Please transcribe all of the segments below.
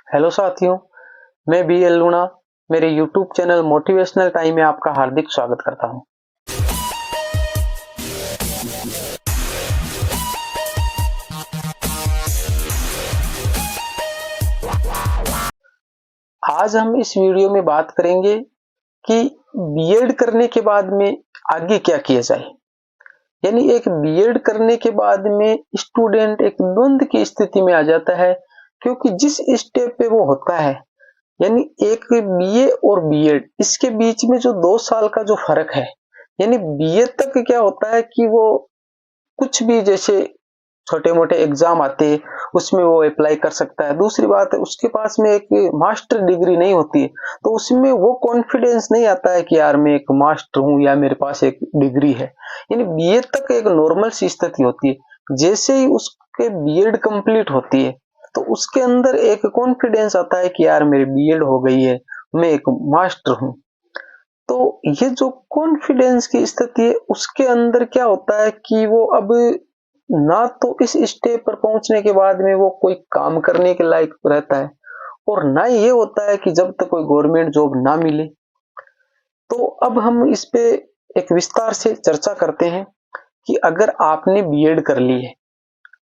Hello साथियों, मैं B L लूणा मेरे यूट्यूब चैनल मोटिवेशनल टाइम में आपका हार्दिक स्वागत करता हूं। आज हम इस वीडियो में बात करेंगे कि बीएड करने के बाद में आगे क्या किया जाए। यानी एक बीएड करने के बाद में स्टूडेंट एक द्वंद की स्थिति में आ जाता है, क्योंकि जिस स्टेप पे वो होता है, यानी एक बीए और बीएड, इसके बीच में जो 2 साल का जो फर्क है, यानी बीए तक क्या होता है कि वो कुछ भी जैसे छोटे मोटे एग्जाम आते हैं उसमें वो अप्लाई कर सकता है। दूसरी बात है, उसके पास में एक मास्टर डिग्री नहीं होती है, तो उसमें वो कॉन्फिडेंस नहीं आता है कि यार मैं एक मास्टर हूं या मेरे पास एक डिग्री है। यानी बीए तक एक नॉर्मल सी स्थिति होती है। जैसे ही उसके बीएड कंप्लीट होती है तो उसके अंदर एक कॉन्फिडेंस आता है कि यार मेरी बीएड हो गई है, मैं एक मास्टर हूं। तो ये जो कॉन्फिडेंस की स्थिति है उसके अंदर क्या होता है कि वो अब ना तो इस स्टेप पर पहुंचने के बाद में वो कोई काम करने के लायक रहता है, और ना ये होता है कि जब तक कोई गवर्नमेंट जॉब ना मिले। तो अब हम इस पे एक विस्तार से चर्चा करते हैं कि अगर आपने बीएड कर ली है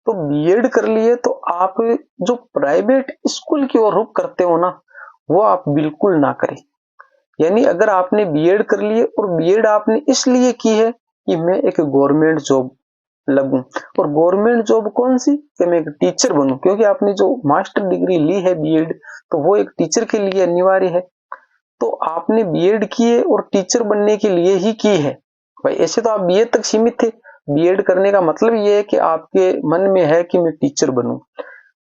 तो बीएड कर लिए तो आप जो प्राइवेट स्कूल की ओर रुख करते हो ना, वो आप बिल्कुल ना करें। यानी अगर आपने बीएड कर लिए और बीएड आपने इसलिए की है कि मैं एक गवर्नमेंट जॉब लगूं, और गवर्नमेंट जॉब कौन सी, कि मैं एक टीचर बनूं, क्योंकि आपने जो मास्टर डिग्री ली है बीएड, तो वो एक टीचर के लिए अनिवार्य है। तो आपने बीएड की है और टीचर बनने के लिए ही की है। भाई ऐसे तो आप बीए तक सीमित थे, बीएड करने का मतलब ये है कि आपके मन में है कि मैं टीचर बनूं।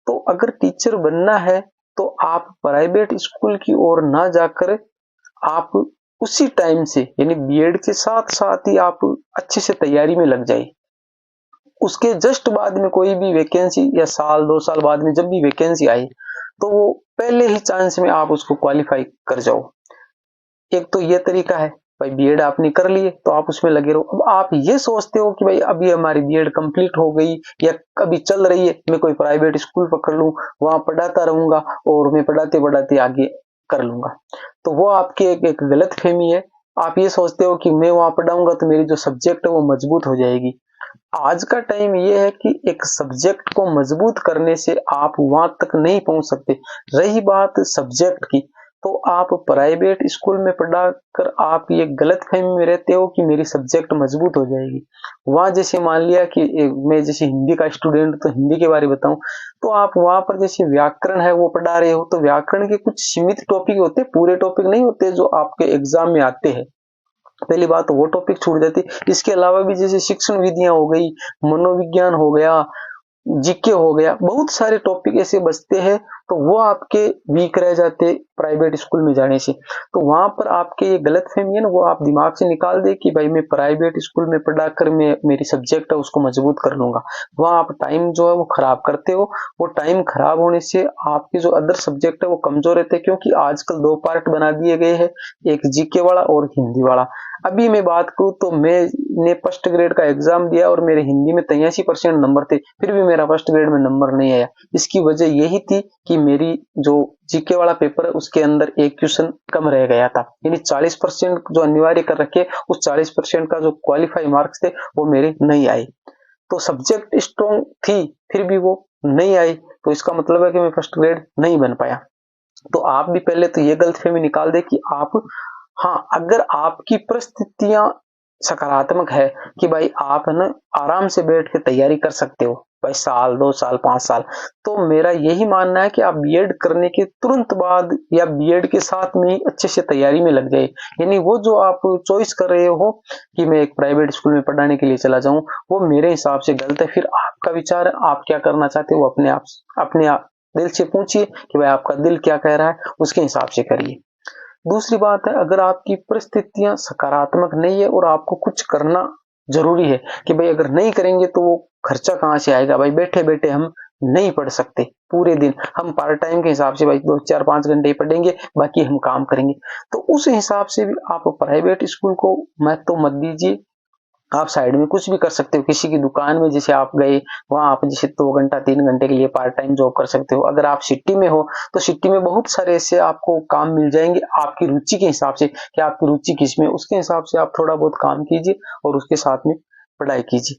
तो अगर टीचर बनना है तो आप प्राइवेट स्कूल की ओर ना जाकर आप उसी टाइम से, यानी बीएड के साथ साथ ही आप अच्छे से तैयारी में लग जाइए। उसके जस्ट बाद में कोई भी वैकेंसी, या साल 2 साल बाद में जब भी वैकेंसी आई, तो वो पहले ही चांस में आप उसको क्वालिफाई कर जाओ। एक तो ये तरीका है। भाई बीएड आपने कर लिए तो आप उसमें लगे रहो। अब आप ये सोचते हो कि भाई अभी हमारी बीएड कंप्लीट हो गई या अभी चल रही है, मैं कोई प्राइवेट स्कूल पकड़ लूं, वहां पढ़ाता रहूंगा और मैं पढ़ाते पढ़ाते आगे कर लूंगा। तो वो आपकी एक गलत फहमी है। आप ये सोचते हो कि मैं वहां पढ़ाऊंगा तो मेरी जो सब्जेक्ट है वो मजबूत हो जाएगी। आज का टाइम ये है कि एक सब्जेक्ट को मजबूत करने से आप वहां तक नहीं पहुंच सकते। रही बात सब्जेक्ट की, तो आप प्राइवेट स्कूल में पढ़ाकर आप ये गलतफहमी में रहते हो कि मेरी सब्जेक्ट मजबूत हो जाएगी। वहां जैसे मान लिया कि मैं जैसे हिंदी का स्टूडेंट, तो हिंदी के बारे में बताऊं, तो आप वहां पर जैसे व्याकरण है वो पढ़ा रहे हो, तो व्याकरण के कुछ सीमित टॉपिक होते, पूरे टॉपिक नहीं होते जो आपके एग्जाम में आते हैं। पहली बात तो वो टॉपिक छूट जाती। इसके अलावा भी जैसे शिक्षण विधियां हो गई, मनोविज्ञान हो गया, जीके हो गया, बहुत सारे टॉपिक ऐसे बचते हैं, तो वो आपके वीक रह जाते प्राइवेट स्कूल में जाने से। तो वहां पर आपके ये गलत फहमी है ना, वो आप दिमाग से निकाल दे कि भाई मैं प्राइवेट स्कूल में पढ़ाकर मैं मेरी सब्जेक्ट है उसको मजबूत कर लूंगा। वहां आप टाइम जो है वो खराब करते हो। वो टाइम खराब होने से आपके जो अदर सब्जेक्ट है वो कमजोर रहते हैं, क्योंकि आजकल 2 पार्ट बना दिए गए हैं, एक जीके वाला और हिंदी वाला। अभी मैं बात करूं तो मैंने फर्स्ट ग्रेड का एग्जाम दिया और मेरे हिंदी में 83% नंबर थे, फिर भी मेरा फर्स्ट ग्रेड में नंबर नहीं आया। इसकी वजह यही थी कि मेरी जो जीके वाला पेपर है उसके अंदर एक क्वेश्चन कम रह गया था। यानी 40% जो अनिवार्य कर रखे, उस 40% का जो क्वालिफाई मार्क्स थे वो मेरे नहीं आए। तो सब्जेक्ट स्ट्रॉन्ग थी फिर भी वो नहीं आई, तो इसका मतलब है कि मैं फर्स्ट ग्रेड नहीं बन पाया। तो आप भी पहले तो ये गलतफहमी निकाल दे कि आप, हाँ, अगर आपकी परिस्थितियां सकारात्मक है कि भाई आप है ना आराम से बैठ के तैयारी कर सकते हो, भाई साल 2 साल 5 साल, तो मेरा यही मानना है कि आप बीएड करने के तुरंत बाद या बीएड के साथ में ही अच्छे से तैयारी में लग जाए। यानी वो जो आप चॉइस कर रहे हो कि मैं एक प्राइवेट स्कूल में पढ़ाने के लिए चला जाऊं, वो मेरे हिसाब से गलत है। फिर आपका विचार है, आप क्या करना चाहते हो, अपने आप दिल से पूछिए कि भाई आपका दिल क्या कह रहा है, उसके हिसाब से करिए। दूसरी बात है, अगर आपकी परिस्थितियां सकारात्मक नहीं है और आपको कुछ करना जरूरी है कि भाई अगर नहीं करेंगे तो वो खर्चा कहां से आएगा। भाई बैठे बैठे हम नहीं पढ़ सकते पूरे दिन, हम पार्ट टाइम के हिसाब से भाई 2 4 5 घंटे ही पढ़ेंगे, बाकी हम काम करेंगे। तो उस हिसाब से भी आप प्राइवेट स्कूल को महत्व मत दीजिए। आप साइड में कुछ भी कर सकते हो। किसी की दुकान में जैसे आप गए, वहां आप जैसे 2 घंटा 3 घंटे के लिए पार्ट टाइम जॉब कर सकते हो। अगर आप सिटी में हो तो सिटी में बहुत सारे ऐसे आपको काम मिल जाएंगे आपकी रुचि के हिसाब से, कि आपकी रुचि किसमें, उसके हिसाब से आप थोड़ा बहुत काम कीजिए और उसके साथ में पढ़ाई कीजिए।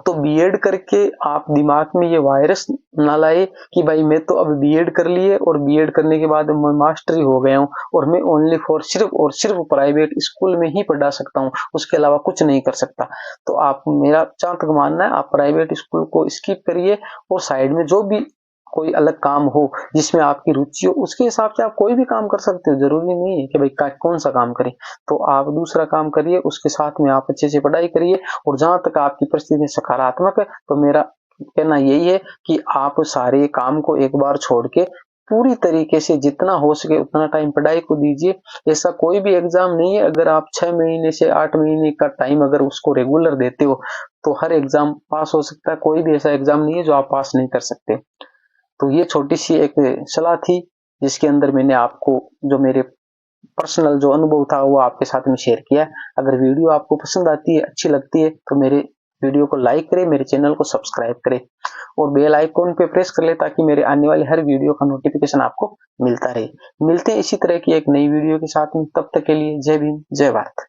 तो बीएड करके आप दिमाग में ये वायरस ना लाए कि भाई मैं तो अब बीएड कर लिए और बीएड करने के बाद मैं मास्टर ही हो गया हूं और मैं ओनली फॉर सिर्फ और सिर्फ प्राइवेट स्कूल में ही पढ़ा सकता हूं, उसके अलावा कुछ नहीं कर सकता। तो आप, मेरा जहां तक मानना है, आप प्राइवेट स्कूल को स्किप करिए और साइड में जो भी कोई अलग काम हो जिसमें आपकी रुचि हो, उसके हिसाब से आप कोई भी काम कर सकते हो। जरूरी नहीं है कि भाई कौन सा काम करें। तो आप दूसरा काम करिए, उसके साथ में आप अच्छे से पढ़ाई करिए। और जहां तक आपकी परिस्थिति सकारात्मक है तो मेरा कहना यही है कि आप सारे काम को एक बार छोड़ के पूरी तरीके से जितना हो सके उतना टाइम पढ़ाई को दीजिए। ऐसा कोई भी एग्जाम नहीं है, अगर आप 6 महीने से 8 महीने का टाइम अगर उसको रेगुलर देते हो तो हर एग्जाम पास हो सकता है। कोई भी ऐसा एग्जाम नहीं है जो आप पास नहीं कर सकते। तो ये छोटी सी एक सलाह थी जिसके अंदर मैंने आपको जो मेरे पर्सनल जो अनुभव था वो आपके साथ में शेयर किया। अगर वीडियो आपको पसंद आती है, अच्छी लगती है, तो मेरे वीडियो को लाइक करें, मेरे चैनल को सब्सक्राइब करें और बेल आइकॉन पे प्रेस कर ले ताकि मेरे आने वाली हर वीडियो का नोटिफिकेशन आपको मिलता रहे। मिलते हैं इसी तरह की एक नई वीडियो के साथ में, तब तक के लिए जय भीम जय भारत।